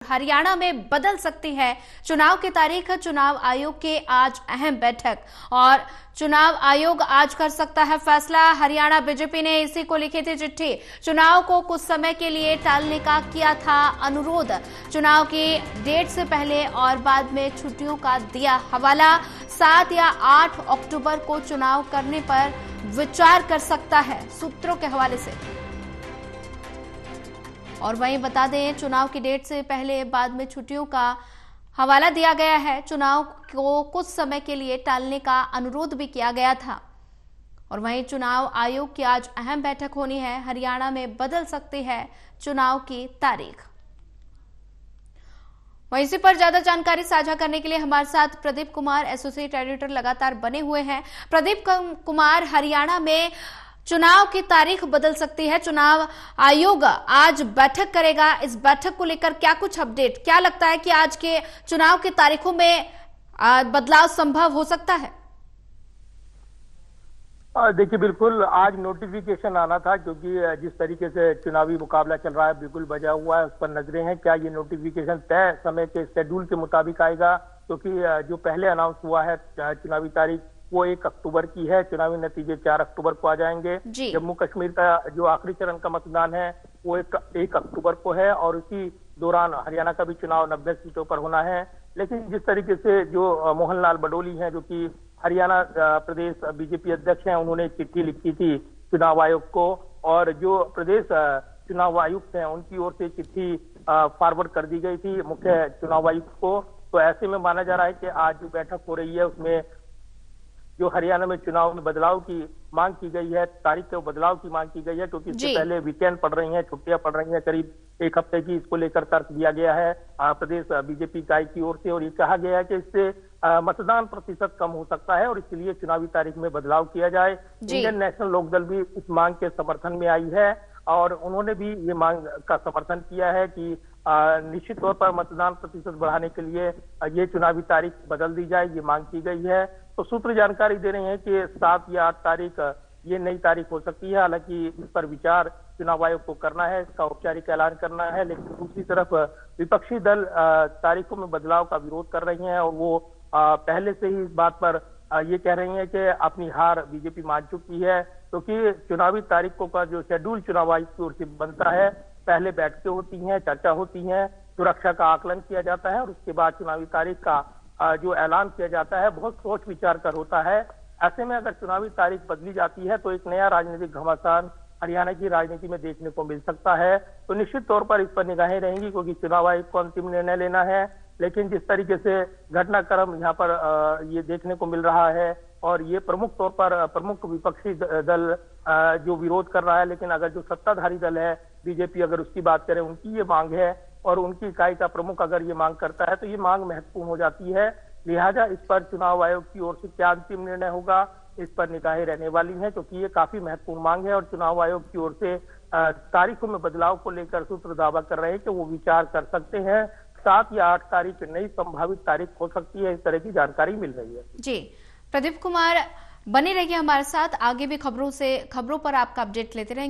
हरियाणा में बदल सकती है चुनाव की तारीख। चुनाव आयोग के आज अहम बैठक और चुनाव आयोग आज कर सकता है फैसला। हरियाणा बीजेपी ने इसी को लिखी थी चिट्ठी। चुनाव को कुछ समय के लिए टालने का किया था अनुरोध। चुनाव की डेट से पहले और बाद में छुट्टियों का दिया हवाला। 7 या 8 अक्टूबर को चुनाव करने पर विचार कर सकता है, सूत्रों के हवाले से। और वहीं बता दें, चुनाव की डेट से पहले बाद में छुट्टियों का हवाला दिया गया है। चुनाव को कुछ समय के लिए टालने का अनुरोध भी किया गया था। और वहीं चुनाव आयोग की आज अहम बैठक होनी है। हरियाणा में बदल सकती है चुनाव की तारीख। वहीं इसी पर ज्यादा जानकारी साझा करने के लिए हमारे साथ प्रदीप कुमार, एसोसिएट एडिटर, लगातार बने हुए हैं। प्रदीप कुमार, हरियाणा में चुनाव की तारीख बदल सकती है। चुनाव आयोग आज बैठक करेगा। इस बैठक को लेकर क्या कुछ अपडेट, क्या लगता है कि आज के चुनाव की तारीखों में बदलाव संभव हो सकता है? देखिए, बिल्कुल आज नोटिफिकेशन आना था, क्योंकि जिस तरीके से चुनावी मुकाबला चल रहा है बिल्कुल बजा हुआ है, उस पर नजरें हैं। क्या ये नोटिफिकेशन तय समय के शेड्यूल के मुताबिक आएगा? क्योंकि जो पहले अनाउंस हुआ है चुनावी तारीख, वो 1 अक्टूबर की है। चुनावी नतीजे 4 अक्टूबर को आ जाएंगे। जम्मू कश्मीर का जो आखिरी चरण का मतदान है वो 1 अक्टूबर को है, और इसी दौरान हरियाणा का भी चुनाव 90 सीटों पर होना है। लेकिन जिस तरीके से जो मोहन लाल बडोली हैं, जो कि हरियाणा प्रदेश बीजेपी अध्यक्ष हैं, उन्होंने एक चिट्ठी लिखी थी चुनाव आयोग को, और जो प्रदेश चुनाव आयुक्त हैं उनकी ओर से चिट्ठी फॉरवर्ड कर दी गई थी मुख्य चुनाव आयुक्त को। तो ऐसे में माना जा रहा है कि आज जो बैठक हो रही है उसमें जो हरियाणा में चुनाव में बदलाव की मांग की गई है, तारीख के बदलाव की मांग की गई है, क्योंकि इससे पहले वीकेंड पड़ रही हैं, छुट्टियां पड़ रही हैं करीब 1 हफ्ते की। इसको लेकर तर्क दिया गया है प्रदेश बीजेपी इकाई की ओर से, और ये कहा गया है कि इससे मतदान प्रतिशत कम हो सकता है और इसलिए चुनावी तारीख में बदलाव किया जाए। इंडियन नेशनल लोकदल भी इस मांग के समर्थन में आई है, और उन्होंने भी ये मांग का समर्थन किया है कि निश्चित तौर पर मतदान प्रतिशत बढ़ाने के लिए ये चुनावी तारीख बदल दी जाए, ये मांग की गई है। तो सूत्र जानकारी दे रहे हैं कि 7 या 8 तारीख ये नई तारीख हो सकती है। हालांकि इस पर विचार चुनाव आयोग को करना है, इसका औपचारिक ऐलान करना है। लेकिन दूसरी तरफ विपक्षी दल तारीखों में बदलाव का विरोध कर रही हैं, और वो पहले से ही इस बात पर ये कह रही हैं कि अपनी हार बीजेपी मान चुकी है, क्योंकि चुनावी तारीखों का जो शेड्यूल चुनाव आयोग की ओर से बनता है, पहले बैठकें होती हैं, चर्चा होती है, सुरक्षा का आकलन किया जाता है, और उसके बाद चुनावी तारीख का जो ऐलान किया जाता है बहुत सोच विचार कर होता है। ऐसे में अगर चुनावी तारीख बदली जाती है तो एक नया राजनीतिक घमासान हरियाणा की राजनीति में देखने को मिल सकता है। तो निश्चित तौर पर इस पर निगाहें रहेंगी, क्योंकि चुनाव आयोग को अंतिम निर्णय लेना है। लेकिन जिस तरीके से घटनाक्रम यहाँ पर ये देखने को मिल रहा है, और ये प्रमुख तौर पर प्रमुख विपक्षी दल जो विरोध कर रहा है, लेकिन अगर जो सत्ताधारी दल है बीजेपी, अगर उसकी बात करें, उनकी ये मांग है और उनकी इकाई का प्रमुख अगर ये मांग करता है तो ये मांग महत्वपूर्ण हो जाती है। लिहाजा इस पर चुनाव आयोग की ओर से क्या अंतिम निर्णय होगा, इस पर निगाहें रहने वाली हैं, क्योंकि ये काफी महत्वपूर्ण मांग है। और चुनाव आयोग की ओर से तारीखों में बदलाव को लेकर सूत्र दावा कर रहे हैं कि वो विचार कर सकते हैं। 7 या 8 तारीख नई संभावित तारीख हो सकती है, इस तरह की जानकारी मिल रही है। जी, प्रदीप कुमार बने रहिए हमारे साथ, आगे भी खबरों पर आपका अपडेट लेते रहेंगे।